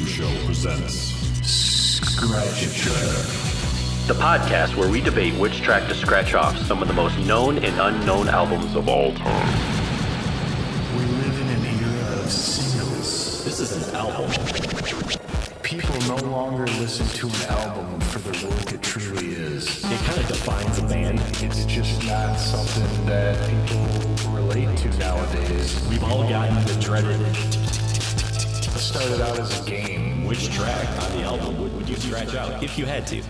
Grim Show presents Scratch a Track, the podcast where we debate which track to scratch off some of the most known and unknown albums of all time. We live in an era of singles. This is an album. People no longer listen to an album for the work it truly is. It kind of defines a band. It's just not something that people relate to nowadays. We've all gotten the dreaded. It started out as a game. Which track on the album would you scratch out if you had to?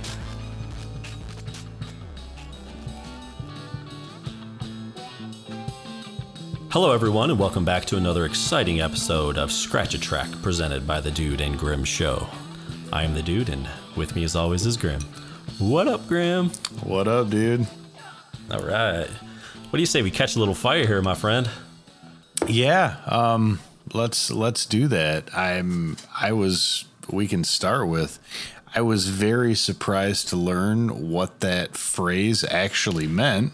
Hello everyone, and welcome back to another exciting episode of Scratch a Track presented by the Dude and Grim Show. I am the Dude, and with me as always is Grim. What up, Grim? What up, dude? All right. What do you say we catch a little fire here, my friend? Yeah, let's do that. We can start with, I was very surprised to learn what that phrase actually meant.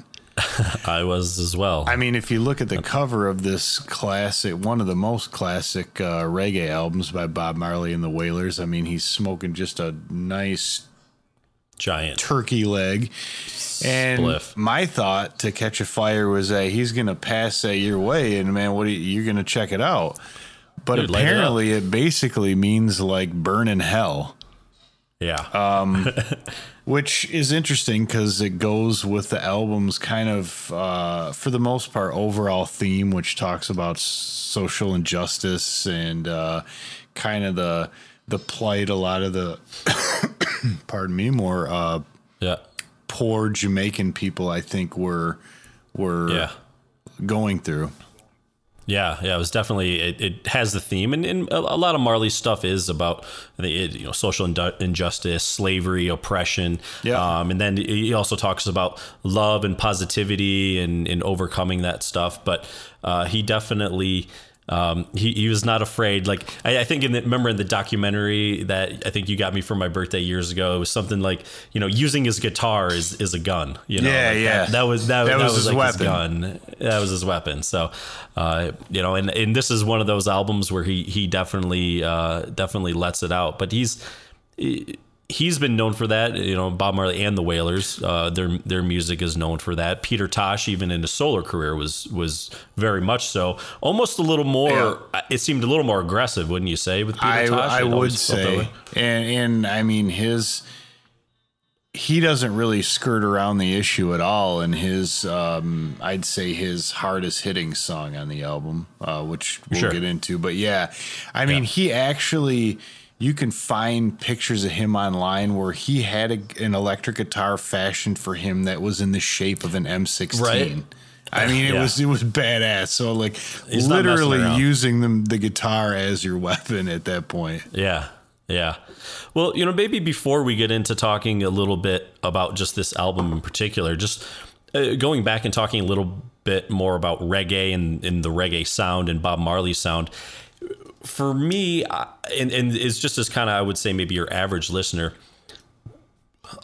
I was as well. I mean, if you look at the cover of this classic, one of the most classic reggae albums by Bob Marley and the Wailers, I mean, he's smoking just a nice giant turkey leg. And spliff. My thought to Catch a Fire was that he's going to pass that your way, and man, you're going to check it out. But Dude, apparently it basically means like burn in hell. Yeah. Which is interesting because it goes with the album's kind of, for the most part, overall theme, which talks about social injustice and kind of the plight a lot of the, pardon me, more poor Jamaican people, I think, were going through. Yeah, it was definitely, it has the theme, and a lot of Marley's stuff is about social injustice, slavery, oppression. Yeah. And then he also talks about love and positivity and overcoming that stuff. But he definitely, he was not afraid. Like, I think remember in the documentary that I think you got me for my birthday years ago, it was something like, using his guitar is a gun. That was his like weapon. His gun. That was his weapon. So, and this is one of those albums where he definitely lets it out. But he's been known for that. Bob Marley and the Wailers, their music is known for that. Peter Tosh, even in his solo career, was very much so. Almost a little more. Yeah. It seemed a little more aggressive, wouldn't you say? With Peter Tosh, I would say, and I mean he doesn't really skirt around the issue at all. And his, I'd say his hardest hitting song on the album, which we'll get into. But yeah, I mean, he actually. You can find pictures of him online where he had an electric guitar fashioned for him that was in the shape of an M16. Right. I mean, it was badass. So like he's literally using the guitar as your weapon at that point. Yeah. Yeah. Well, maybe before we get into talking a little bit about just this album in particular, just going back and talking a little bit more about reggae and the reggae sound and Bob Marley's sound. For me, and it's just as kind of, I would say, maybe your average listener,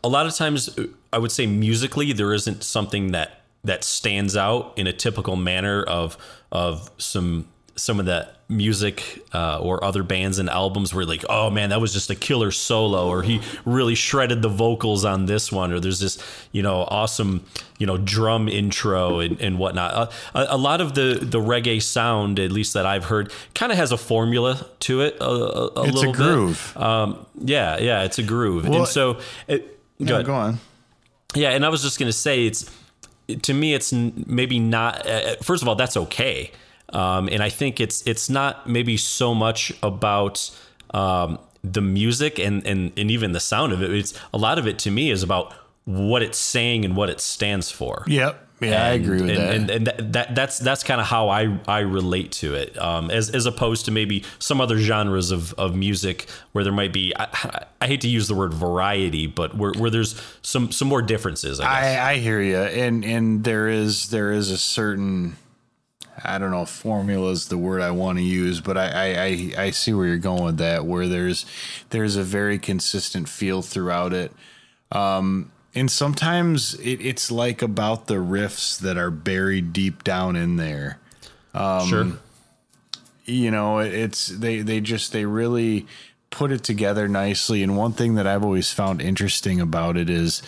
a lot of times I would say musically, there isn't something that stands out in a typical manner of some of that music or other bands and albums where like, oh man, that was just a killer solo, or he really shredded the vocals on this one, or there's this awesome drum intro and whatnot. A lot of the reggae sound, at least that I've heard, kind of has a formula to it a little bit. It's a groove. Yeah, it's a groove. Well, and so go on. Yeah, and I was just gonna say, to me it's maybe not. First of all, that's okay. And I think it's not maybe so much about the music and even the sound of it. It's a lot of it to me is about what it's saying and what it stands for. Yep. Yeah, I agree with that. And that's kind of how I relate to it, as opposed to maybe some other genres of music where there might be, I hate to use the word variety, but where there's some more differences. I hear you, and there is a certain, I don't know if formula is the word I want to use, but I see where you're going with that, where there's a very consistent feel throughout it. And sometimes it's like about the riffs that are buried deep down in there. Sure. It's they really put it together nicely. And one thing that I've always found interesting about it is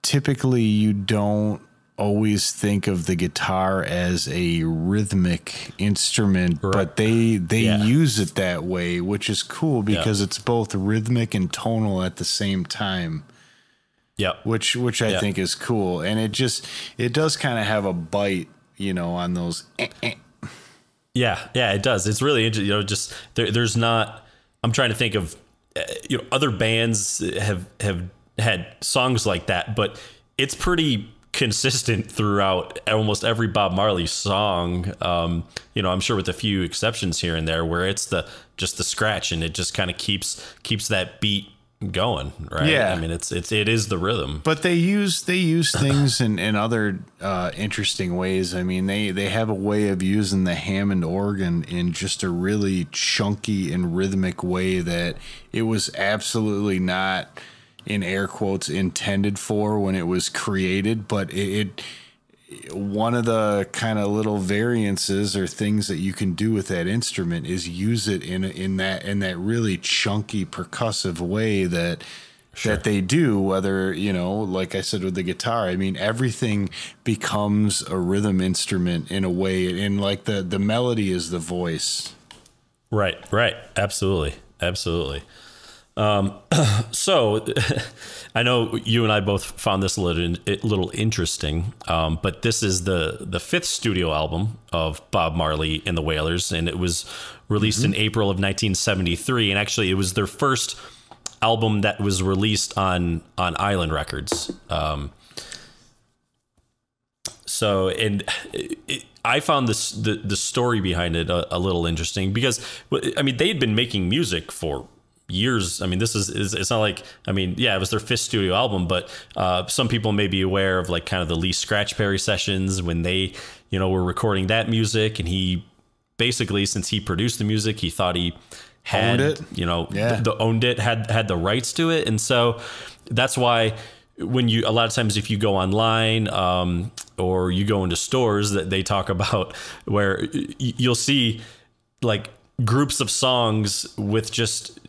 typically you don't always think of the guitar as a rhythmic instrument, but they use it that way, which is cool because it's both rhythmic and tonal at the same time. Yeah, which I think is cool, and it does kind of have a bite, on those. Yeah, it does. It's really interesting. Just there's not. I'm trying to think of, other bands have had songs like that, but it's pretty consistent throughout almost every Bob Marley song. I'm sure with a few exceptions here and there where it's just the scratch and it just kind of keeps that beat going, right? Yeah. I mean, it is the rhythm. But they use things in other interesting ways. I mean, they have a way of using the Hammond organ in just a really chunky and rhythmic way that it was absolutely not, in air quotes, intended for when it was created, but one of the kind of little variances or things that you can do with that instrument is use it in that really chunky percussive way that they do, whether, like I said with the guitar, I mean, everything becomes a rhythm instrument in a way, and like the melody is the voice. Right. Absolutely. So I know you and I both found this a little interesting, but this is the fifth studio album of Bob Marley and the Wailers, and it was released in April of 1973, and actually it was their first album that was released on Island Records. I found the story behind it a little interesting because, I mean, they had been making music for years. I mean, it's not like, I mean, yeah, it was their fifth studio album, but some people may be aware of like kind of the Lee Scratch Perry sessions when they, were recording that music, and he basically, since he produced the music, he thought he had, owned it, had the rights to it. And so that's why when a lot of times if you go online or you go into stores, that they talk about where you'll see like groups of songs with just,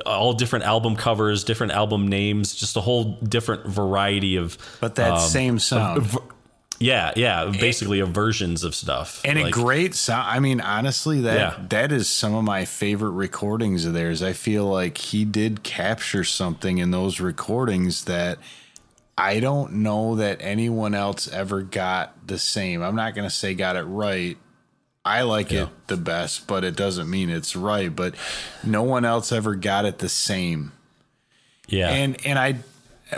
all different album covers, different album names, just a whole different variety of, but that same sound. Basically of versions of stuff. And like, a great sound. I mean, honestly, that is some of my favorite recordings of theirs. I feel like he did capture something in those recordings that I don't know that anyone else ever got the same. I'm not going to say got it right. I like it the best, but it doesn't mean it's right. But no one else ever got it the same. Yeah. And I,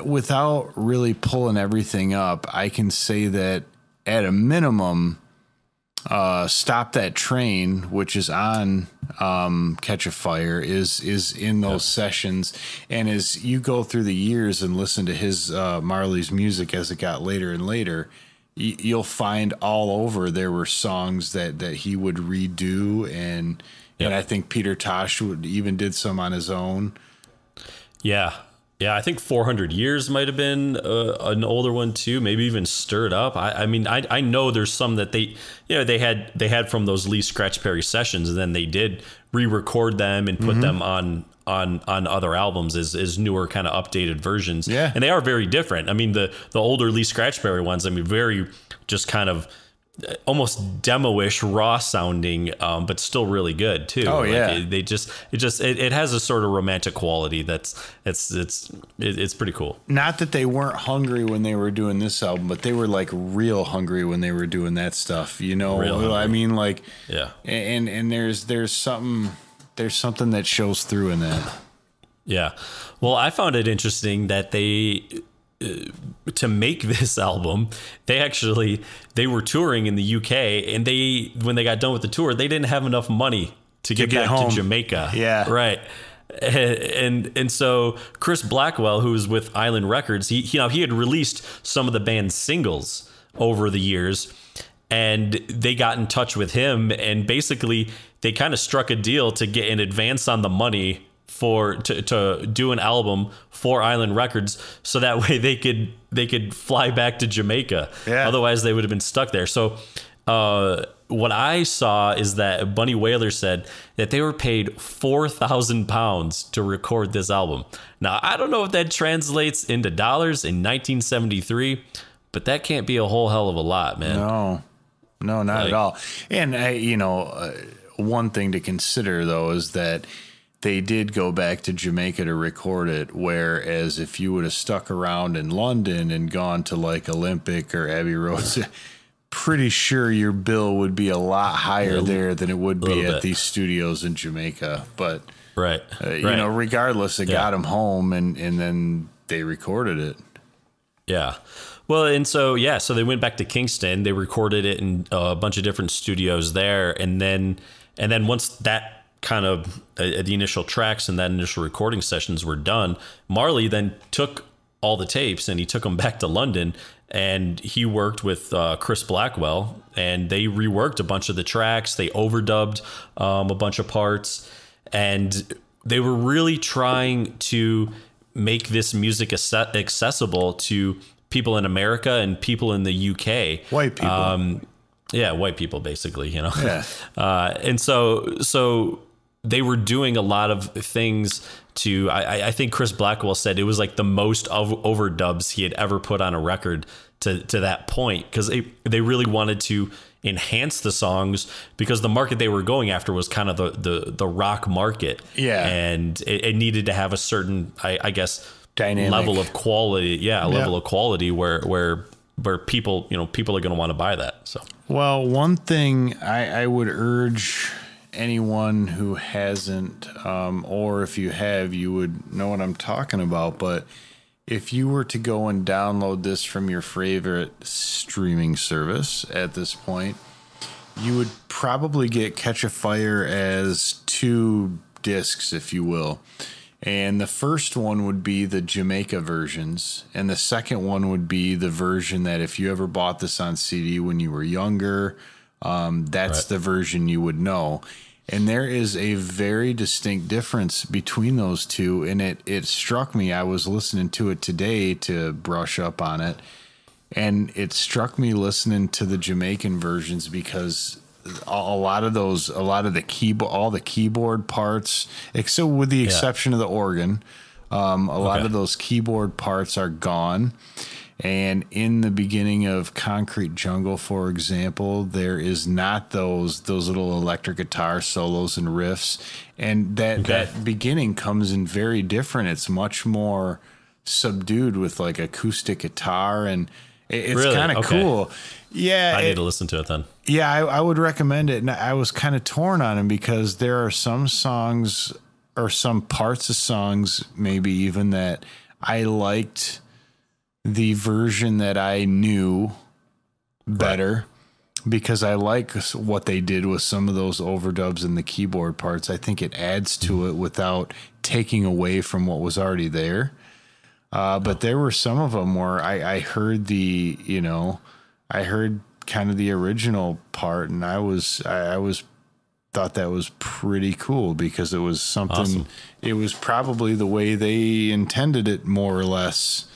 without really pulling everything up, I can say that at a minimum, Stop That Train, which is on Catch a Fire, is in those sessions. And as you go through the years and listen to his Marley's music as it got later and later, you'll find all over there were songs that he would redo, and I think Peter Tosh even did some on his own. Yeah, I think 400 Years might have been an older one too, maybe even Stirred Up. I mean, I know there's some that they had from those Lee Scratch Perry sessions, and then they did re-record them and put them on other albums as newer kind of updated versions. Yeah. And they are very different. I mean, the older Lee Scratch Perry ones, I mean, very just kind of almost demo-ish, raw sounding, but still really good too. Oh yeah. It has a sort of romantic quality it's pretty cool. Not that they weren't hungry when they were doing this album, but they were like real hungry when they were doing that stuff, I mean, like, yeah. And there's something that shows through in that. Yeah. Well, I found it interesting that they, to make this album, they were touring in the UK, and when they got done with the tour, they didn't have enough money to get back home to Jamaica. Yeah. Right. And so Chris Blackwell, who was with Island Records, he had released some of the band's singles over the years, and they got in touch with him, and basically they kind of struck a deal to get an advance on the money to do an album for Island Records, so that way they could fly back to Jamaica. Yeah. Otherwise they would have been stuck there. So what I saw is that Bunny Wailer said that they were paid £4,000 to record this album. Now, I don't know if that translates into dollars in 1973, but that can't be a whole hell of a lot, man. No, not at all. And, one thing to consider, though, is that they did go back to Jamaica to record it, whereas if you would have stuck around in London and gone to like Olympic or Abbey Road, pretty sure your bill would be a lot higher there than it would be at these studios in Jamaica. But, regardless, it got them home and then they recorded it. Yeah. Well, and so they went back to Kingston. They recorded it in a bunch of different studios there, and then once that kind of the initial tracks and that initial recording sessions were done, Marley then took all the tapes and he took them back to London, and he worked with Chris Blackwell, and they reworked a bunch of the tracks. They overdubbed a bunch of parts, and they were really trying to make this music accessible to people in America and people in the UK. White people. White people, basically, Yeah. And so they were doing a lot of things to, I think Chris Blackwell said it was like the most overdubs he had ever put on a record to that point, because they really wanted to enhance the songs, because the market they were going after was kind of the rock market. Yeah. And it needed to have a certain, I guess, dynamic level of quality. Yeah. Level of quality where people, people are going to want to buy that. So, well, one thing I would urge anyone who hasn't, or if you have, you would know what I'm talking about. But if you were to go and download this from your favorite streaming service at this point, you would probably get Catch a Fire as 2 discs, if you will. And the first one would be the Jamaica versions, and the second one would be the version that if you ever bought this on CD when you were younger, that's the version you would know. And there is a very distinct difference between those two, and it struck me. I was listening to it today to brush up on it, and it struck me listening to the Jamaican versions, because all the keyboard parts, except with the exception of the organ, a lot of those keyboard parts are gone. And in the beginning of Concrete Jungle, for example, there is not those little electric guitar solos and riffs, and that beginning comes in very different. It's much more subdued with like acoustic guitar, and it's really kind of cool. Yeah, I need to listen to it then. Yeah, I would recommend it. And I was kind of torn on it, because there are some songs or some parts of songs, maybe even, that I liked the version that I knew better, because I like what they did with some of those overdubs and the keyboard parts. I think it adds to it without taking away from what was already there. But there were some of them where I heard I heard kind of the original part, and I thought that was pretty cool, because it was something. Awesome. It was probably the way they intended it, more or less.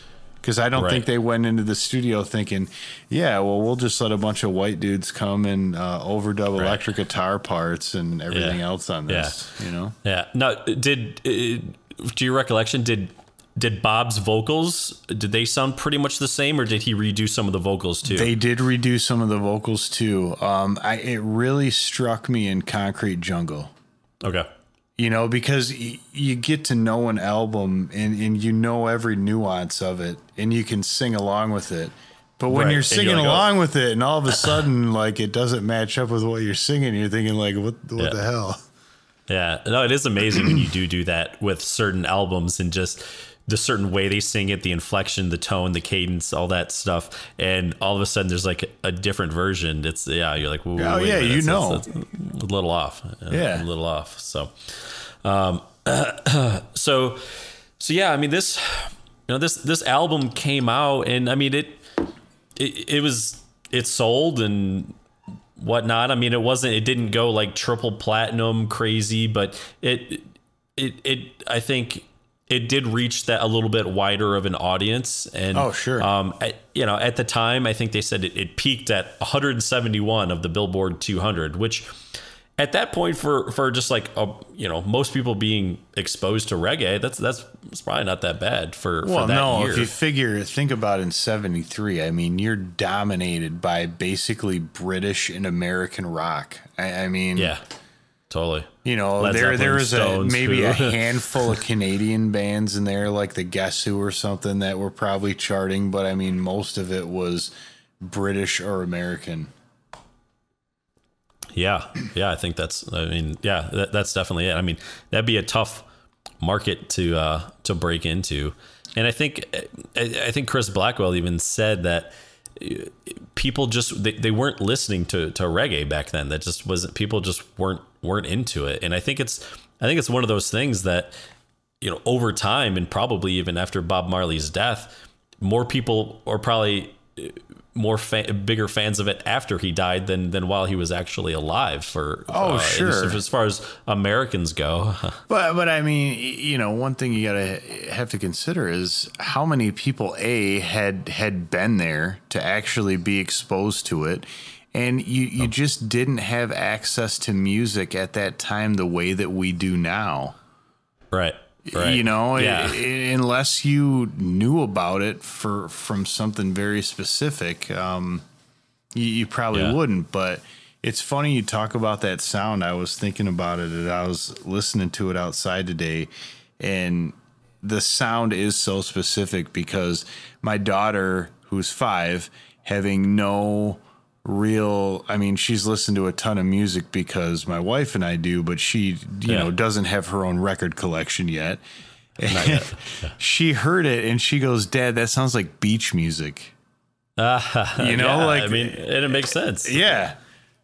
Because I don't think they went into the studio thinking, we'll just let a bunch of white dudes come and overdub electric guitar parts and everything else on this. Yeah. Now, to your recollection, did Bob's vocals, did they sound pretty much the same, or did he redo some of the vocals too? They did redo some of the vocals too. It really struck me in Concrete Jungle. Okay. Because you get to know an album and you know every nuance of it, and you can sing along with it. But when you're singing along with it, and all of a sudden, like, it doesn't match up with what you're singing, you're thinking, like, what the hell? Yeah. No, it is amazing when you do that with certain albums, and just the certain way they sing it, the inflection, the tone, the cadence, all that stuff. And all of a sudden there's like a different version. You're like, wait a minute, it's a little off. A little off. So, so yeah, I mean, this album came out, and I mean, it sold and whatnot. I mean, it didn't go like triple platinum crazy, but I think it did reach that a little bit wider of an audience. And oh, sure. At the time, I think they said it peaked at 171 of the Billboard 200, which at that point for just like, most people being exposed to reggae, that's probably not that bad for that year. If you think about in 73, I mean, you're dominated by basically British and American rock. I mean, yeah, totally. There was maybe a handful of Canadian bands in there, like the Guess Who or something, that were probably charting, but I mean, most of it was British or American. Yeah, I think that's definitely it. I mean, that'd be a tough market to break into, and I think Chris Blackwell even said that people just they weren't listening to reggae back then. That just wasn't, people just weren't into it. And I think it's one of those things that, over time, and probably even after Bob Marley's death, more people are probably bigger fans of it after he died than while he was actually alive. Sure. As far as Americans go. But I mean, one thing you have to consider is how many people had been there to actually be exposed to it. And you just didn't have access to music at that time the way that we do now. Right. Unless you knew about it from something very specific, you probably wouldn't. But it's funny you talk about that sound. I was thinking about it, and I was listening to it outside today, and the sound is so specific because my daughter, who's 5, having no real, I mean, she's listened to a ton of music because my wife and I do, but she, doesn't have her own record collection yet. Not yet. Yeah. She heard it and she goes, "Dad, that sounds like beach music." I mean, and it makes sense. Yeah.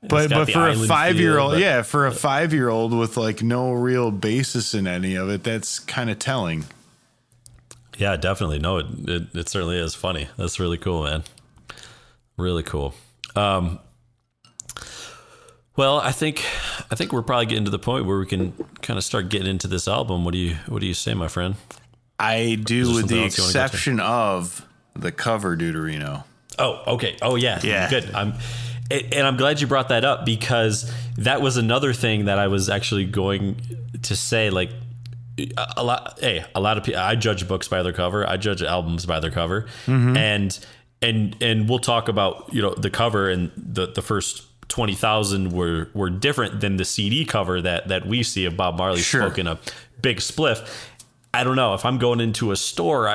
But for a 5-year-old, for a 5-year-old with like no real basis in any of it, that's kind of telling. Yeah, definitely. No, it certainly is funny. That's really cool, man. Really cool. Well, I think we're probably getting to the point where we can kind of start getting into this album. What do you say, my friend? I do, with the exception of the cover, Deuterino. Oh, okay. Oh, yeah. Yeah. Good. I'm glad you brought that up, because that was another thing that I was actually going to say. Like, a lot of people, I judge books by their cover. I judge albums by their cover. Mm-hmm. And we'll talk about, the cover, and the first 20,000 were different than the CD cover that we see of Bob Marley smoking a big spliff. I don't know if I'm going into a store.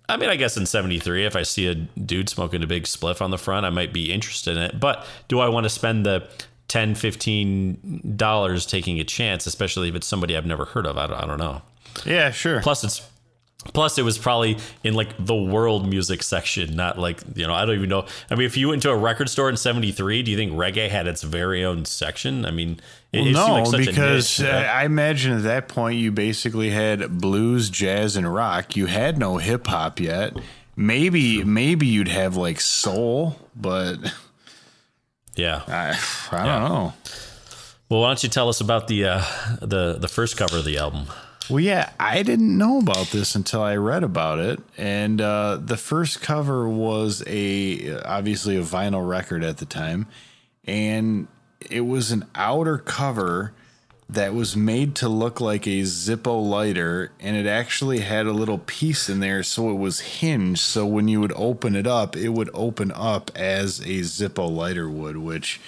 I mean, I guess in 73, if I see a dude smoking a big spliff on the front, I might be interested in it. But do I want to spend the $10, $15 taking a chance, especially if it's somebody I've never heard of? I don't know. Yeah, sure. Plus, it was probably in like the world music section, not like, I don't even know. I mean, if you went to a record store in 73, do you think reggae had its very own section? I mean, it seemed like such because a niche, I imagine at that point you basically had blues, jazz, and rock. You had no hip hop yet. Maybe you'd have like soul, but yeah, I don't know. Well, why don't you tell us about the first cover of the album? Well, yeah, I didn't know about this until I read about it, and the first cover was obviously a vinyl record at the time, and it was an outer cover that was made to look like a Zippo lighter, and it actually had a little piece in there, so it was hinged, so when you would open it would open up as a Zippo lighter would, which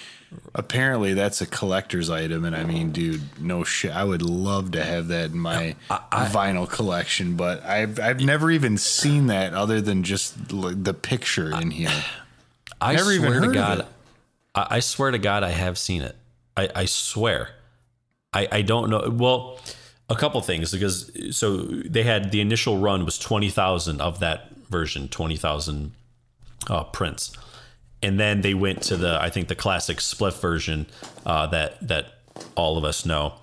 apparently that's a collector's item. And I mean, dude, no shit, I would love to have that in my vinyl collection, but I've never even seen that other than just the picture in here. I swear to God, I have seen it. I swear. I don't know. Well, a couple things, because so they had, the initial run was 20,000 of that version, 20,000 prints. And then they went to I think the classic spliff version that all of us know.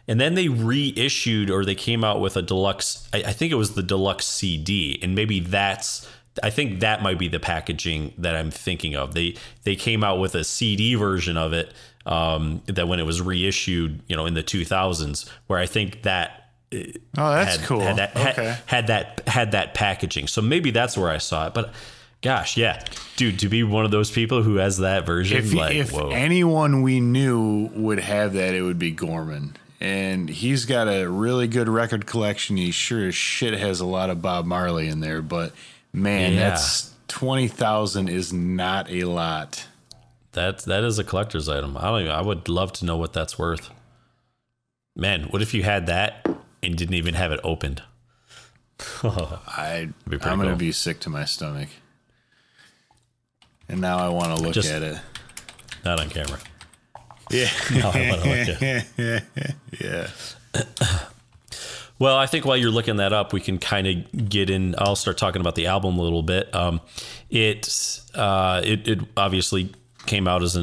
And then they reissued, or they came out with a deluxe, I think it was the deluxe CD. And maybe I think that might be the packaging that I'm thinking of. They came out with a CD version of it that when it was reissued, in the 2000s, where I think that Oh, that's cool. Had that packaging. So maybe that's where I saw it. But gosh, yeah, dude, to be one of those people who has that version, if anyone we knew would have that, it would be Gorman. And he's got a really good record collection. He sure as shit has a lot of Bob Marley in there. But man, that's 20,000 is not a lot. That is a collector's item. I would love to know what that's worth. Man, what if you had that and didn't even have it opened? I'm going to be sick to my stomach. And now I want to look at it. Not on camera. Yeah. Now I want to look at it. Yeah. Well, I think while you're looking that up, we can kind of get in. I'll start talking about the album a little bit. It obviously came out as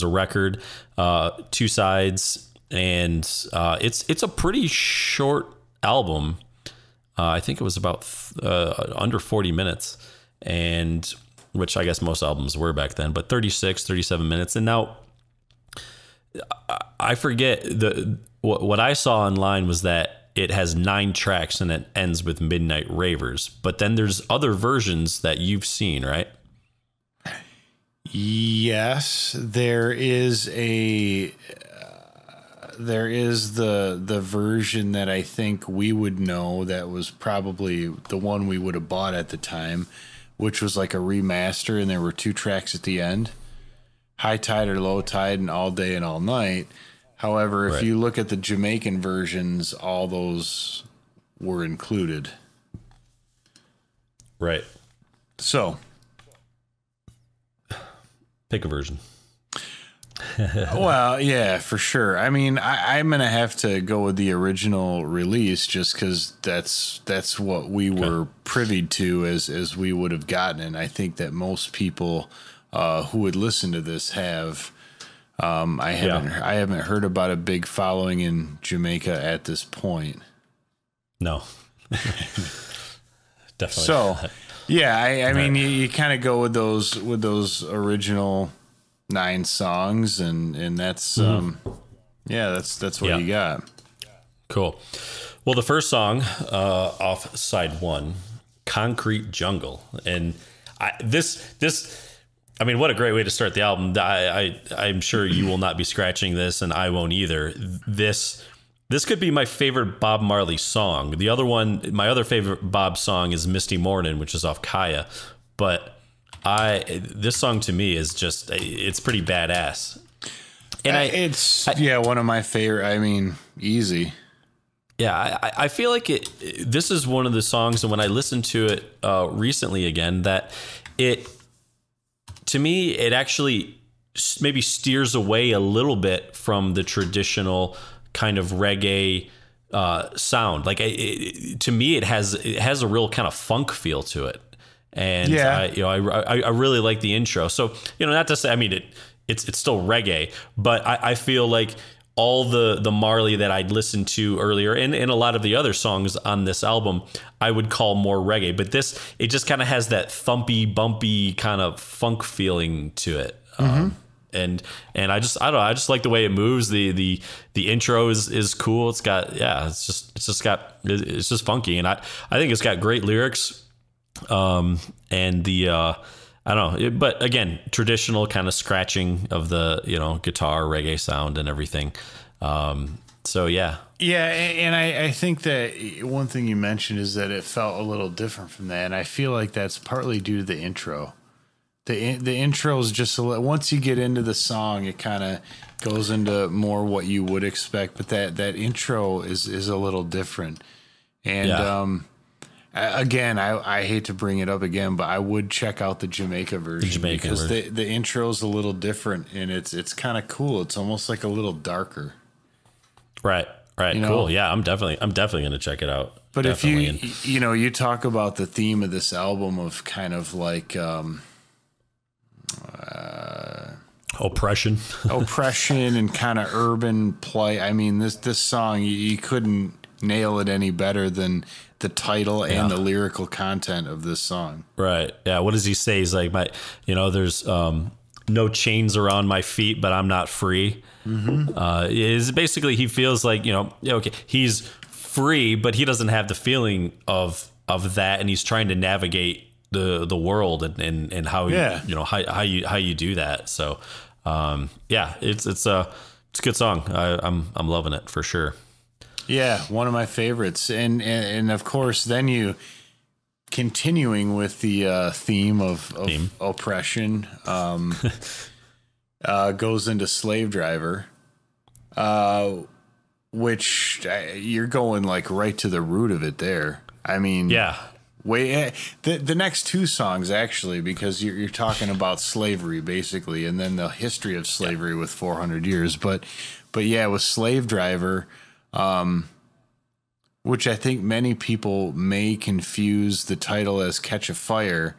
a record, 2 sides. And it's a pretty short album. I think it was about under 40 minutes, and which I guess most albums were back then, but 36, 37 minutes. And now I forget what I saw online was that it has 9 tracks and it ends with Midnight Ravers. But then there's other versions that you've seen, right? Yes, there is the version that I think we would know that was probably the one we would have bought at the time, which was like a remaster, and there were 2 tracks at the end, High Tide or Low Tide and All Day and All Night. However, if you look at the Jamaican versions, all those were included. Right. So, pick a version. Well, yeah, for sure. I mean, I'm going to have to go with the original release just because that's what we were privy to as we would have gotten. And I think that most people who would listen to this have. I haven't heard about a big following in Jamaica at this point. No. Definitely. So, yeah, I mean, you kind of go with those original 9 songs, and that's that's what you got. Cool. Well, the first song off side 1, Concrete Jungle, and I mean, what a great way to start the album. I'm sure you will not be scratching this, and I won't either. This could be my favorite Bob Marley song. The other one, my other favorite Bob song is Misty Morning, which is off Kaya, but this song to me is just, it's pretty badass. And it's one of my favorite. I mean, easy. Yeah, I feel like this is one of the songs, and when I listened to it recently again, that to me, it actually maybe steers away a little bit from the traditional kind of reggae sound. Like to me, it has a real kind of funk feel to it. And I really like the intro. So, not to say, I mean, it's still reggae, but I feel like all the Marley that I'd listened to earlier and a lot of the other songs on this album, I would call more reggae. But it just kind of has that thumpy, bumpy kind of funk feeling to it. And I don't know, I just like the way it moves. The intro is cool. It's got, it's just funky. And I think it's got great lyrics. And I don't know, but again, traditional kind of scratching of the, guitar reggae sound and everything. So yeah. Yeah. And I think that one thing you mentioned is that it felt a little different from that. And I feel like that's partly due to the intro. The intro is just once you get into the song, it kind of goes into more what you would expect, but that intro is a little different. And, again, I hate to bring it up again, but I would check out the Jamaica version because the intro is a little different and it's kind of cool. It's almost like a little darker. Right. Cool. Yeah, I'm definitely going to check it out. But definitely. If you talk about the theme of this album of kind of like oppression and kind of urban play. I mean, this song you couldn't nail it any better than the title and the lyrical content of this song. Right. Yeah. What does he say? He's like, there's no chains around my feet, but I'm not free. Is basically, he feels like, he's free, but he doesn't have the feeling of that, and he's trying to navigate the world and how how you do that. So it's a good song. I'm loving it for sure. Yeah, one of my favorites, and of course, then you continuing with the theme of oppression, goes into Slave Driver, which you're going like right to the root of it there. I mean, yeah. The next two songs actually, because you're talking about slavery basically, and then the history of slavery with 400 years. But yeah, with Slave Driver, which I think many people may confuse the title as Catch a Fire.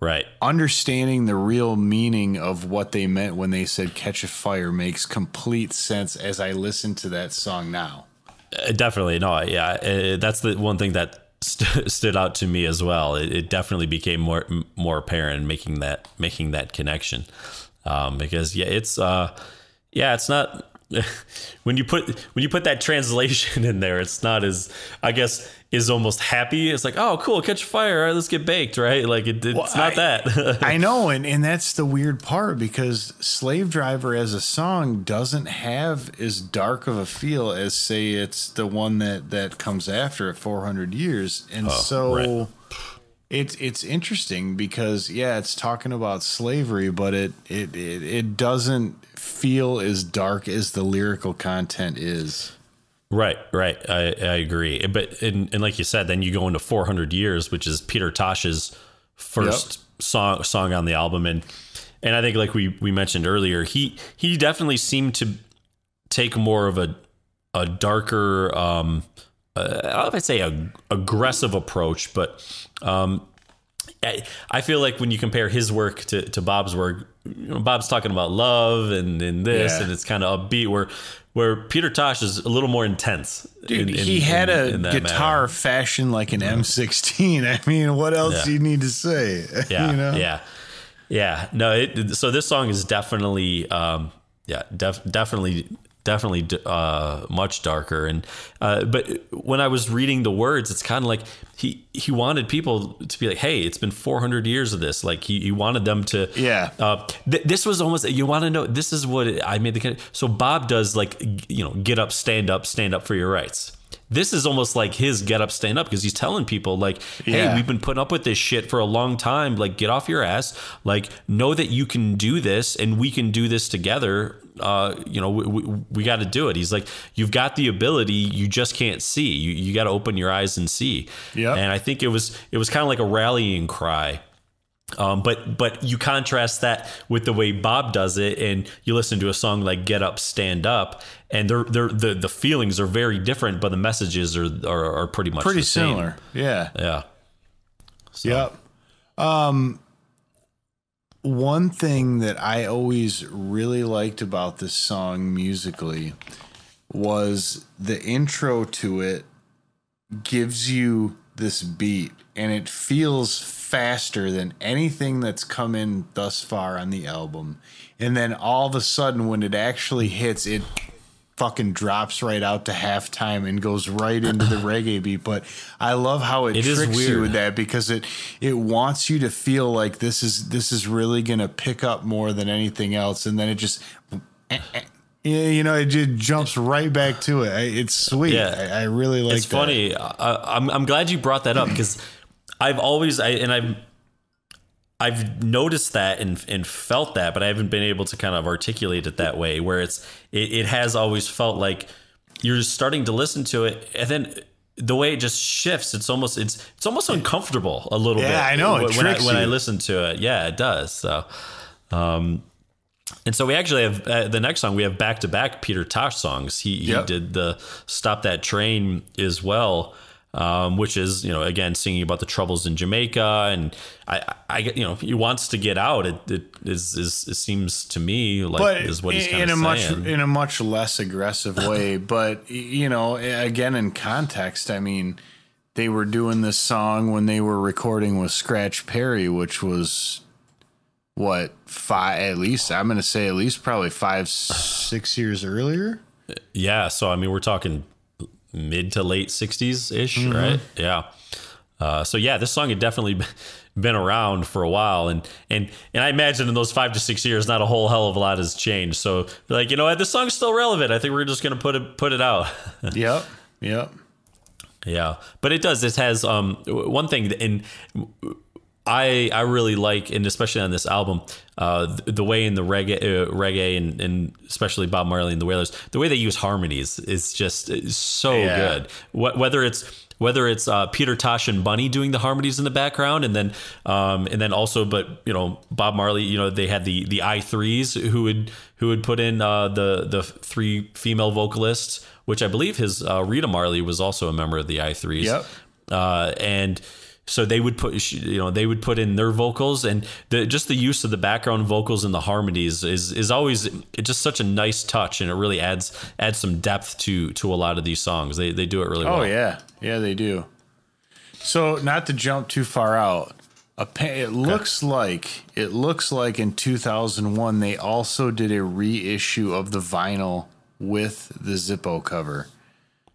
Right. Understanding the real meaning of what they meant when they said Catch a Fire makes complete sense as I listen to that song now. Definitely. No, yeah. That's the one thing that stood out to me as well. It definitely became more apparent making that connection. Because it's not when you put that translation in there, it's not as, I guess, is almost happy. It's like, oh, cool, catch a fire. All right, let's get baked, right? Like it's not that. I know, and that's the weird part, because Slave Driver as a song doesn't have as dark of a feel as, say, it's the one that comes after it, 400 years. And right. It's interesting because it's talking about slavery, but it doesn't feel as dark as the lyrical content is. Right. I agree. But and like you said, then you go into 400 Years, which is Peter Tosh's first song on the album, and I think, like we mentioned earlier, he definitely seemed to take more of a darker, I don't know if I'd say aggressive approach, but I feel like when you compare his work to Bob's work, Bob's talking about love and this, and it's kind of upbeat, where Peter Tosh is a little more intense. Dude, he had a guitar fashioned like an M16. I mean, what else do you need to say? Yeah. No, so this song is definitely, definitely much darker. And but when I was reading the words, it's kind of like he wanted people to be like, hey, it's been 400 years of this. Like he wanted them to this was almost, you want to know, this is what I made the so Bob does, like, get up, stand up for your rights. This is almost like his get up, stand up, because he's telling people, like, hey, we've been putting up with this shit for a long time. Like, get off your ass. Like, know that you can do this, and we can do this together. We got to do it. He's like, you've got the ability, you just can't see. You got to open your eyes and see. Yeah. And I think it was kind of like a rallying cry. But you contrast that with the way Bob does it, and you listen to a song like Get Up, Stand Up, and the feelings are very different, but the messages are pretty much the similar. Same. Yeah. So. Yep. One thing that I always really liked about this song musically was the intro to it gives you this beat, and it feels faster than anything that's come in thus far on the album. And then all of a sudden, when it actually hits, it fucking drops right out to halftime and goes right into the reggae beat. But I love how it tricks you with that, because it wants you to feel like this is really gonna pick up more than anything else, and then it just it just jumps right back to it. It's sweet. I really like. It's funny. I'm glad you brought that up, because I've noticed that and felt that, but I haven't been able to kind of articulate it that way, where it has always felt like you're just starting to listen to it, and then the way it just shifts, it's almost uncomfortable a little bit. Yeah, I know. When I listen to it. Yeah, it does. So, and so we actually have the next song, we have back-to-back Peter Tosh songs. He did the Stop That Train as well. Which is, again, singing about the troubles in Jamaica, and he wants to get out. It seems to me like is what he's kind of saying in a much less aggressive way. But again, in context, I mean, they were doing this song when they were recording with Scratch Perry, which was what, at least probably 5-6 years earlier. Yeah, so I mean, we're talking mid to late 60s ish, right? Yeah. So yeah, this song had definitely been around for a while, and I imagine in those 5 to 6 years, not a whole hell of a lot has changed. So like, you know what, this song's still relevant. I think we're just gonna put it out. Yep. Yeah, but it does. It has one thing, and I really like, and especially on this album, the way in the reggae and especially Bob Marley and the Wailers, the way they use harmonies is just so good. Whether it's Peter Tosh and Bunny doing the harmonies in the background, and then also, but you know, Bob Marley, you know, they had the I3s who would put in the 3 female vocalists, which I believe his Rita Marley was also a member of the I3s. Yep. And so they would put in their vocals, and just the use of the background vocals and the harmonies is always just such a nice touch, and it really adds some depth to a lot of these songs. They do it really well. Oh yeah, they do. So not to jump too far out, it looks like in 2001 they also did a reissue of the vinyl with the Zippo cover.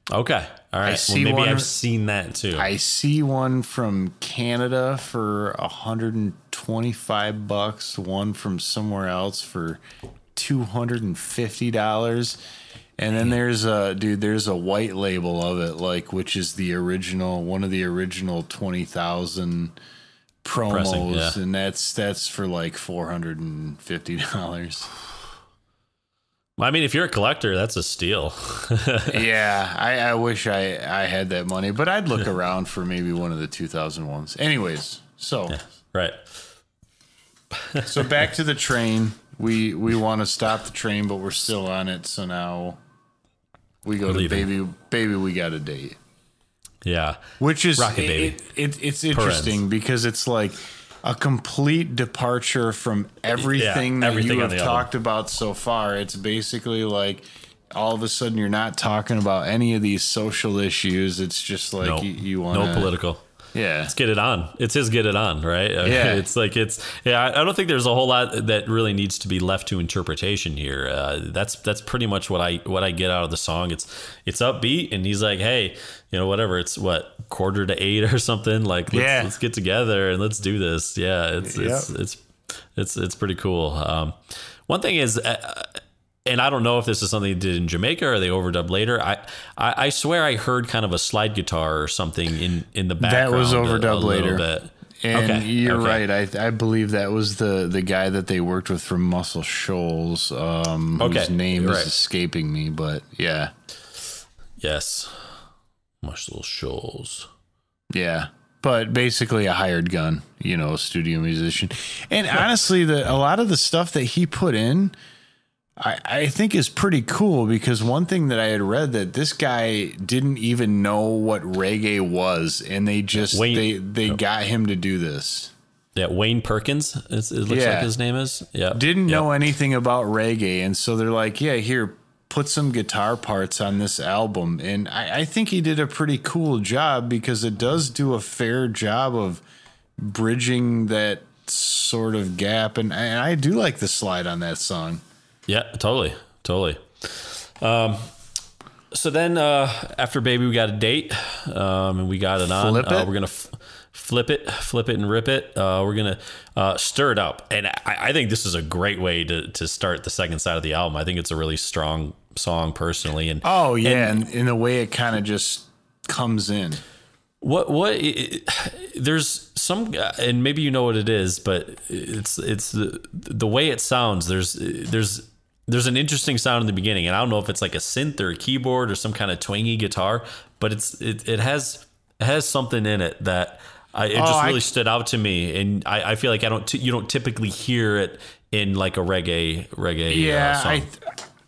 Okay. All right. Well, maybe I've seen that too. I see one from Canada for $125, one from somewhere else for $250. And then there's a white label of it, like, which is the original, one of the original 20,000 promos. And that's for like $450. I mean, if you're a collector, that's a steal. Yeah, I wish I had that money, but I'd look around for maybe one of the 2001s. Anyways, so right. So back to the train. We want to stop the train, but we're still on it. So now we go to baby. We got a date. Yeah, which is it's interesting because it's like a complete departure from everything that you have talked about so far. It's basically like all of a sudden you're not talking about any of these social issues. It's just like you want no political. Yeah, let's get it on. It's his get it on, right? Yeah, I don't think there's a whole lot that really needs to be left to interpretation here. That's pretty much what I get out of the song. It's upbeat, and he's like, hey, you know, whatever. It's what, 7:45 or something. Like, let's get together and let's do this. Yeah, it's pretty cool. One thing is, and I don't know if this is something they did in Jamaica or they overdubbed later. I swear I heard kind of a slide guitar or something in the background. That was overdubbed later. Bit. And you're right. I believe that was the guy that they worked with from Muscle Shoals, whose name is escaping me, but yeah. Yes. Muscle Shoals. Yeah. But basically a hired gun, you know, studio musician. And honestly, a lot of the stuff that he put in, I think is pretty cool, because one thing that I had read, that this guy didn't even know what reggae was, and they just they got him to do this. Yeah, Wayne Perkins, it looks like his name is. Yeah, didn't know anything about reggae, and so they're like, yeah, here, put some guitar parts on this album. And I think he did a pretty cool job, because it does do a fair job of bridging that sort of gap, and I do like the slide on that song. Yeah, totally. So then after Baby, we got a date, and we got it on. We're going to flip it and rip it. We're going to stir it up. And I think this is a great way to start the second side of the album. I think it's a really strong song personally. And and in the way it kind of just comes in. There's some, and maybe you know what it is, but it's the way it sounds. There's an interesting sound in the beginning, and I don't know if it's like a synth or a keyboard or some kind of twangy guitar, but it has something in it that really stood out to me, and I feel like you don't typically hear it in like a reggae song.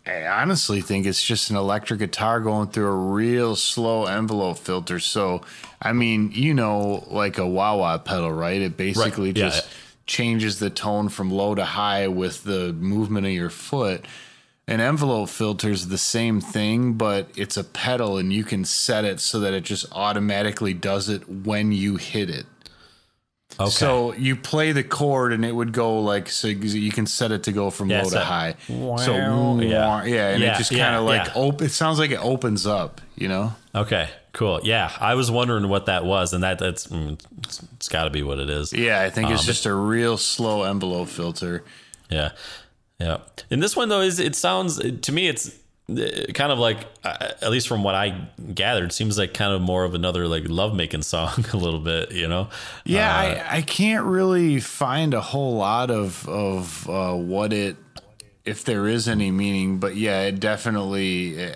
I honestly think it's just an electric guitar going through a real slow envelope filter. So, I mean, you know, like a wah-wah pedal, right? It basically changes the tone from low to high with the movement of your foot. An envelope filter is the same thing, but it's a pedal, and you can set it so that it just automatically does it when you hit it. Okay. So you play the chord and it would go like, so you can set it to go from low to high. So and it just kind of like it sounds like it opens up, you know? Okay, cool. Yeah, I was wondering what that was, and that's it's got to be what it is. Yeah, I think it's just a real slow envelope filter. Yeah. Yeah. And this one though it sounds to me it's kind of like at least from what I gathered, seems like kind of more of another like lovemaking song a little bit, you know? Yeah, I can't really find a whole lot of what it, if there is any meaning, but yeah, it definitely,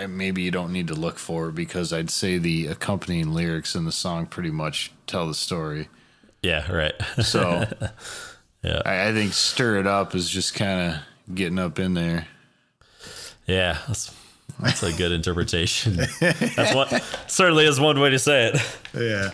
maybe you don't need to look for it because I'd say the accompanying lyrics in the song pretty much tell the story. Yeah, right. So yeah, I think Stir It Up is just kind of getting up in there. Yeah, that's a good interpretation. Certainly is one way to say it. Yeah.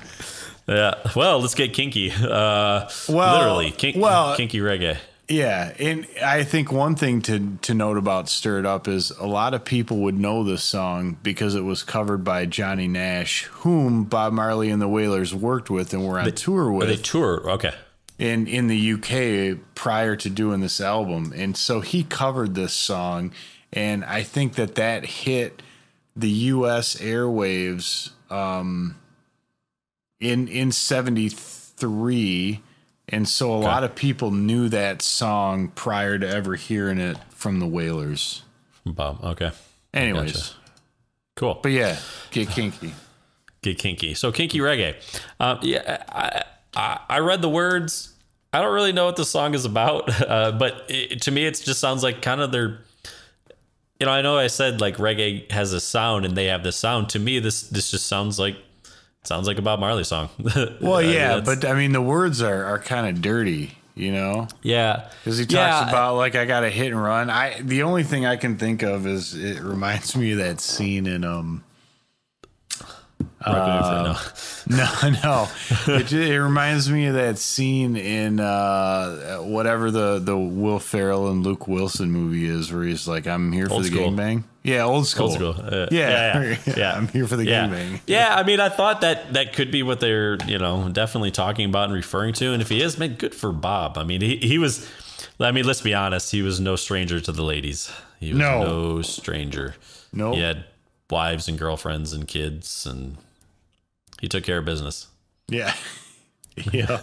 Yeah. Well, let's get kinky. Literally, kinky reggae. Yeah, and I think one thing to note about Stir It Up is a lot of people would know this song because it was covered by Johnny Nash, whom Bob Marley and the Wailers worked with and were on tour with. They tour, okay. In the UK prior to doing this album, and so he covered this song. And I think that hit the U.S. airwaves in 73. And so a lot of people knew that song prior to ever hearing it from the Wailers. Bob, okay. Anyways. Gotcha. Cool. But yeah, get kinky. Get kinky. So kinky reggae. I read the words. I don't really know what the song is about. But to me, it just sounds like kind of their... You know, I know I said like reggae has a sound and they have this sound. To me, this just sounds like a Bob Marley song. Well, yeah, but I mean, the words are kind of dirty, you know? Yeah. Because he talks about like, I got a hit and run. The only thing I can think of is it reminds me of that scene in, no. It reminds me of that scene in whatever the Will Ferrell and Luke Wilson movie is, where he's like, "I'm here for the gangbang." Yeah, old school. Old school. Yeah. I'm here for the gangbang. Yeah, I mean, I thought that could be what they're definitely talking about and referring to. And if he is, man, good for Bob. I mean, he was. I mean, let's be honest. He was no stranger to the ladies. He was no stranger. No, he had wives and girlfriends and kids and. He took care of business. Yeah. Yeah.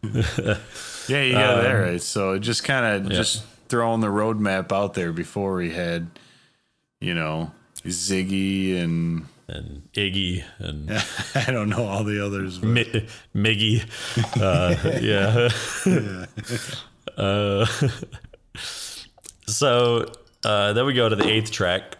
Yeah, you got that right. So just kind of just throwing the roadmap out there before he had, Ziggy and Iggy and I don't know all the others. Miggy. So then we go to the 8th track.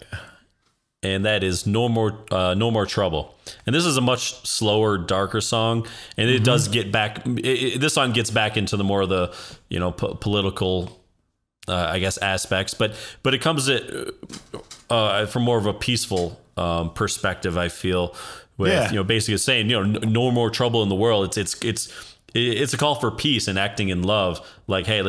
And that is No More Trouble. And this is a much slower, darker song. And it does get back. This song gets back into the more of the, political, I guess, aspects. But it comes from more of a peaceful perspective, I feel. With, basically saying, no more trouble in the world. It's a call for peace and acting in love. Like, hey,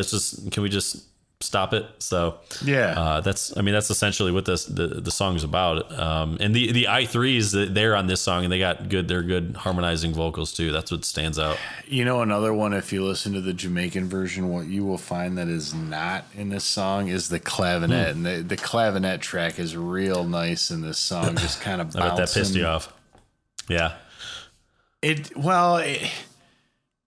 can we just stop it? So that's essentially what the song's about. And the I3s, they're on this song and they're good harmonizing vocals too. That's what stands out. Another one, if you listen to the Jamaican version, what you will find that is not in this song is the clavinet. And the clavinet track is real nice in this song, just kind of bouncing. I bet that pissed you off. Yeah.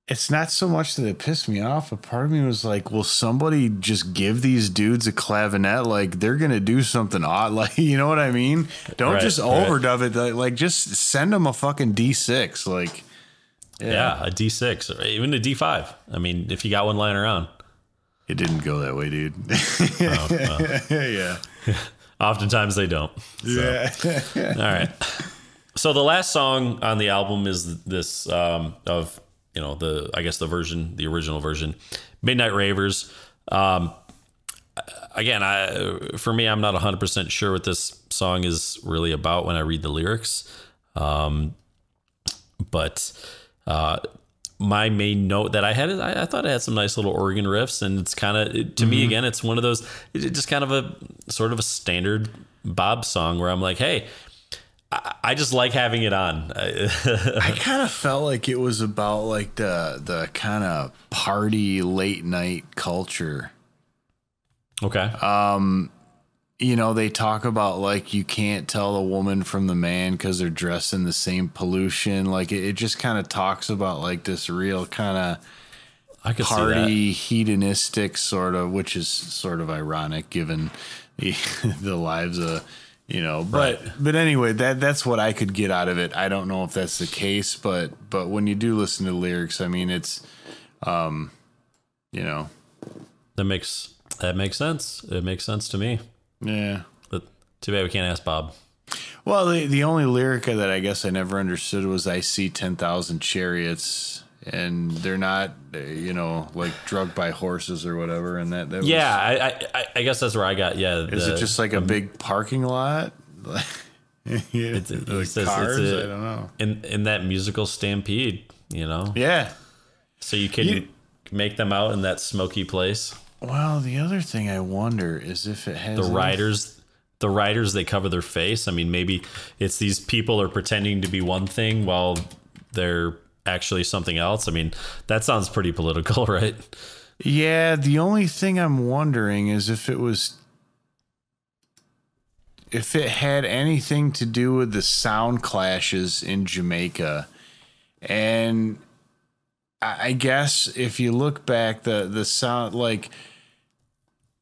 It's not so much that it pissed me off. A part of me was like, will somebody just give these dudes a clavinet? Like, they're going to do something odd. Like, you know what I mean? Don't just overdub it. Like, just send them a fucking D6. Like, a D6 or even a D5. I mean, if you got one lying around. It didn't go that way, dude. Yeah. Oftentimes they don't. So. Yeah. All right. So the last song on the album is this of... the original version, Midnight Ravers. Again, for me, I'm not 100% sure what this song is really about when I read the lyrics. But my main note that I had, I thought it had some nice little organ riffs, and it's kind of, to me, again, it's one of those, just kind of a sort of a standard Bob song where I'm like, hey, I just like having it on. I kind of felt like it was about like the kind of party late night culture. Okay. You know, they talk about like you can't tell a woman from the man because they're dressed in the same pollution. Like it just kind of talks about like this real kind of party hedonistic sort of, which is sort of ironic given the lives of, you know, but anyway, that's what I could get out of it. I don't know if that's the case, but when you do listen to the lyrics, I mean, it's, you know, that makes sense. It makes sense to me. Yeah. But too bad we can't ask Bob. Well, the only lyric that I guess I never understood was I see 10,000 chariots and they're not, you know, like drugged by horses or whatever. And that was, I guess that's where I got. Yeah. Is it just like a big parking lot? It's cars? I don't know. In that musical stampede, you know? Yeah. So you can make them out in that smoky place. Well, the other thing I wonder is if it has the riders, they cover their face. I mean, maybe it's these people are pretending to be one thing while they're actually something else. I mean, that sounds pretty political, right? Yeah. The only thing I'm wondering is if it had anything to do with the sound clashes in Jamaica. And I guess if you look back, the sound, like,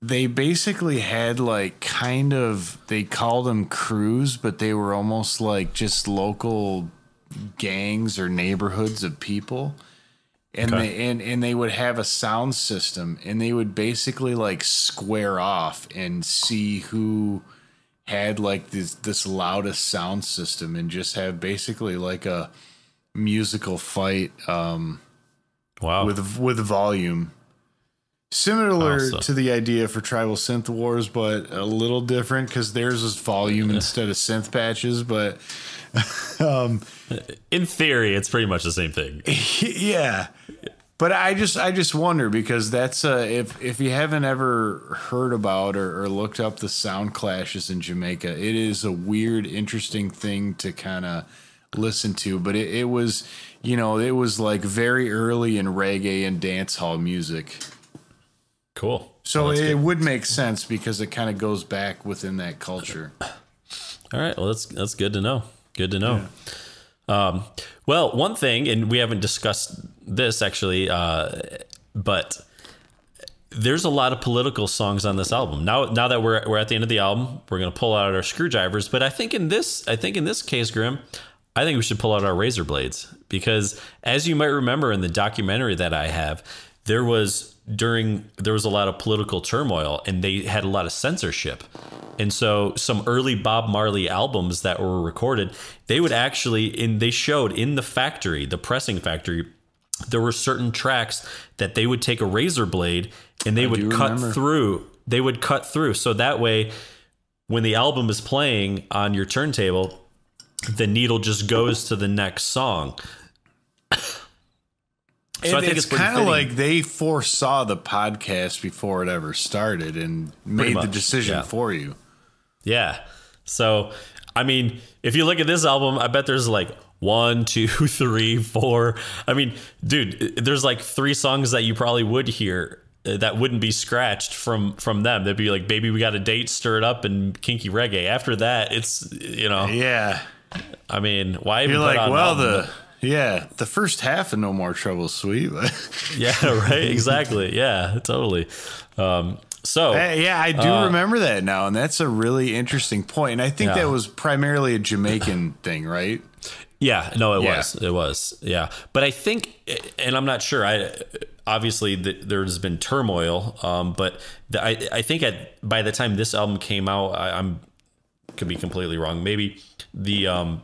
they basically had like kind of, they called them crews, but they were almost like just local gangs or neighborhoods of people. And they would have a sound system, and they would basically like square off and see who had like this loudest sound system, and just have basically like a musical fight with volume. Similar to the idea for Tribal Synth Wars, but a little different because theirs was volume instead of synth patches. But in theory, it's pretty much the same thing. Yeah. But I just wonder, because that's if you haven't ever heard about or looked up the sound clashes in Jamaica, it is a weird, interesting thing to kind of listen to. But it was, you know, it was like very early in reggae and dance hall music. Cool. So it would make sense because it kind of goes back within that culture. All right. Well, that's good to know. Good to know. Yeah. Well, one thing, and we haven't discussed this actually, but there's a lot of political songs on this album. Now that we're at the end of the album, we're going to pull out our screwdrivers. But I think in this case, Grim, I think we should pull out our razor blades, because as you might remember in the documentary that I have, there was a lot of political turmoil, and they had a lot of censorship. And so some early Bob Marley albums that were recorded, they would actually, they showed in the pressing factory, there were certain tracks that they would take a razor blade and they would cut through. They would cut through. So that way, when the album is playing on your turntable, the needle just goes to the next song. So I think it's kind of like they foresaw the podcast before it ever started and made the decision for you. Yeah. So, I mean, if you look at this album, I bet there's like 1, 2, 3, 4. I mean, dude, there's like 3 songs that you probably would hear that wouldn't be scratched from them. They'd be like, Baby, We Got a Date, Stir It Up, and Kinky Reggae. After that, it's, you know. Yeah. I mean, why even You're put like, on well, the first half of No More Trouble, Sweet. Yeah, right. Exactly. Yeah, totally. I do remember that now, and that's a really interesting point. And I think that was primarily a Jamaican thing, right? Yeah, no, it was. Yeah. But I think, and I'm not sure, obviously there's been turmoil, but I think by the time this album came out, I could be completely wrong. Maybe the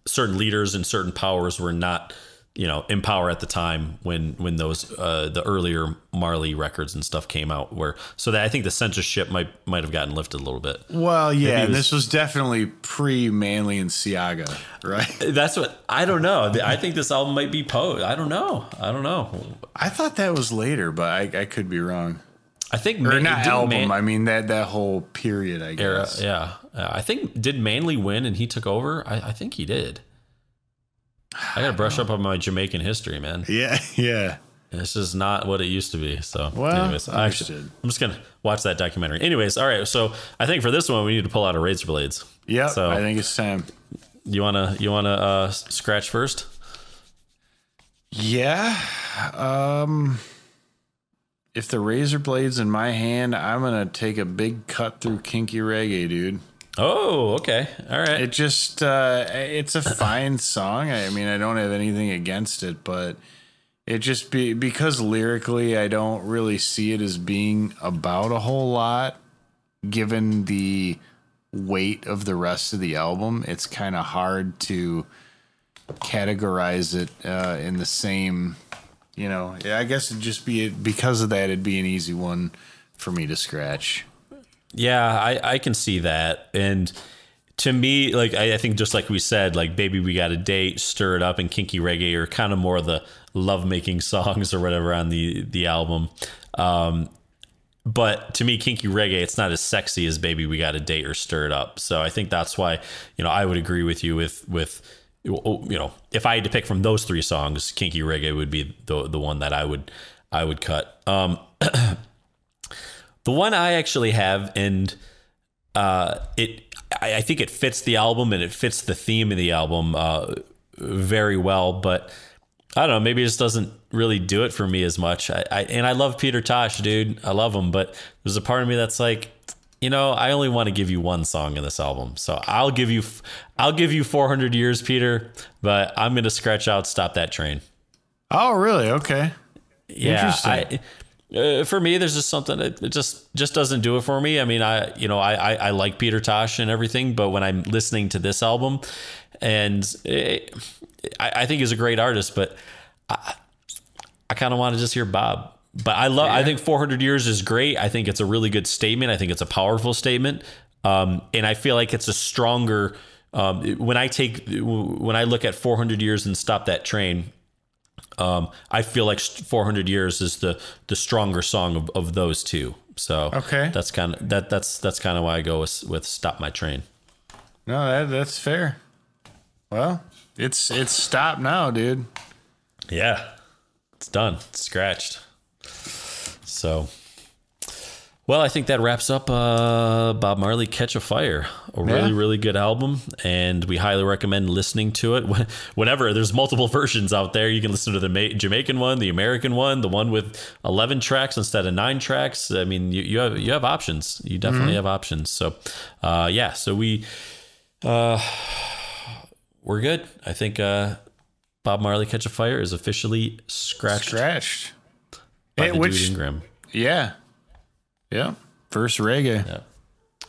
certain leaders and certain powers were not, you know, in power at the time when those the earlier Marley records and stuff came out, so that I think the censorship might have gotten lifted a little bit. Well, yeah, this was definitely pre-Manley and Siaga, right? That's what I don't know. I think this album might be I don't know. I thought that was later, but I could be wrong. I think or not album. I mean that whole period. I guess. Era, yeah. I think did Manley win and he took over? I think he did. I got to brush up on my Jamaican history, man. Yeah. This is not what it used to be. So, well, anyways, I'm just gonna watch that documentary. Anyways, all right. So, I think for this one, we need to pull out a razor blades. Yeah. So, I think it's time. You wanna scratch first? Yeah. If the razor blade's in my hand, I'm gonna take a big cut through Kinky Reggae, dude. Oh, okay. All right. It just it's a fine song. I mean, I don't have anything against it, but it just because lyrically I don't really see it as being about a whole lot given the weight of the rest of the album. It's kind of hard to categorize it in the same, you know, I guess it'd just be because of that, it'd be an easy one for me to scratch. Yeah, I can see that. And to me, like, I think just like we said, like Baby We Got a Date, Stir It Up, and Kinky Reggae are kind of more the lovemaking songs or whatever on the album. But to me, Kinky Reggae, it's not as sexy as Baby We Got a Date or Stir It Up. So I think that's why, you know, I would agree with you with you know, if I had to pick from those three songs, Kinky Reggae would be the one that I would cut. The one I actually have, and I think it fits the album and it fits the theme of the album very well, but I don't know, maybe it just doesn't really do it for me as much. I love Peter Tosh, dude. I love him, but there's a part of me that's like, you know, I only want to give you one song in this album. So I'll give you 400 Years, Peter, but I'm going to scratch out Stop That Train. Oh, really? Okay. Yeah. For me, there's just something that it just doesn't do it for me. I mean, I like Peter Tosh and everything, but when I'm listening to this album, and I think he's a great artist, but I kind of want to just hear Bob. But I think 400 Years is great. I think it's a really good statement. I think it's a powerful statement. And I feel like it's a stronger, when I look at 400 Years and Stop That Train, I feel like 400 Years is the stronger song of those two. So okay, that's kind of why I go with Stop My Train. No, that's fair. Well, it's stopped now, dude. Yeah, it's done. It's scratched. So, well, I think that wraps up Bob Marley, Catch a Fire, a really good album, and we highly recommend listening to it. Whenever there's multiple versions out there, you can listen to the Jamaican one, the American one, the one with 11 tracks instead of 9 tracks. I mean, you have options. You definitely have options. So, so we're good. I think Bob Marley, Catch a Fire is officially scratched. By the Dude and Grim. Yeah. First reggae. Yeah.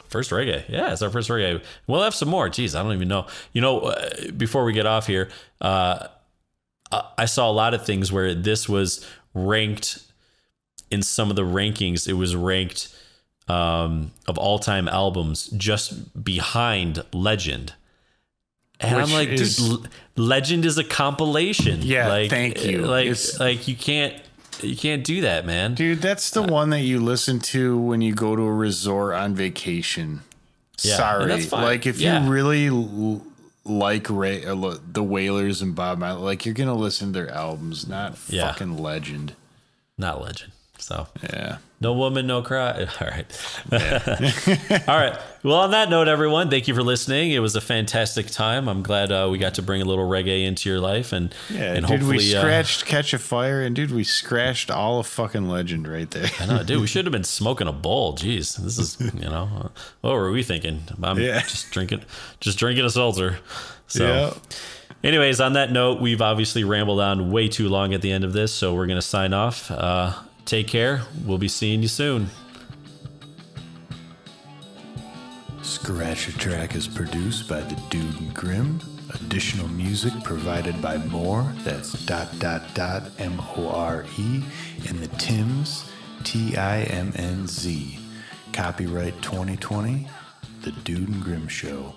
First reggae. Yeah, it's our first reggae. We'll have some more. Jeez, I don't even know. You know, before we get off here, I saw a lot of things where this was ranked in some of the rankings. It was ranked of all-time albums just behind Legend. And I'm like, dude, Legend is a compilation. Yeah, like, thank you. Like you can't do that, man. Dude, that's the one that you listen to when you go to a resort on vacation. Yeah, sorry. that's fine. Like, if you really like the Wailers and Bob Marley, like, you're going to listen to their albums, not fucking Legend. Not Legend. So, yeah. No woman, no cry. All right. Yeah. All right. Well, on that note, everyone, thank you for listening. It was a fantastic time. I'm glad we got to bring a little reggae into your life. And hopefully... we scratched Catch a Fire, and we scratched all of fucking Legend right there. I know, dude. We should have been smoking a bowl. Jeez. This is, what were we thinking? I'm just drinking a seltzer. So, anyways, on that note, we've obviously rambled on way too long at the end of this, so we're going to sign off. Take care. We'll be seeing you soon. Scratch a Track is produced by the Dude and Grim. Additional music provided by More. That's ... MORE and the Tims, TIMNZ. Copyright 2020. The Dude and Grim Show.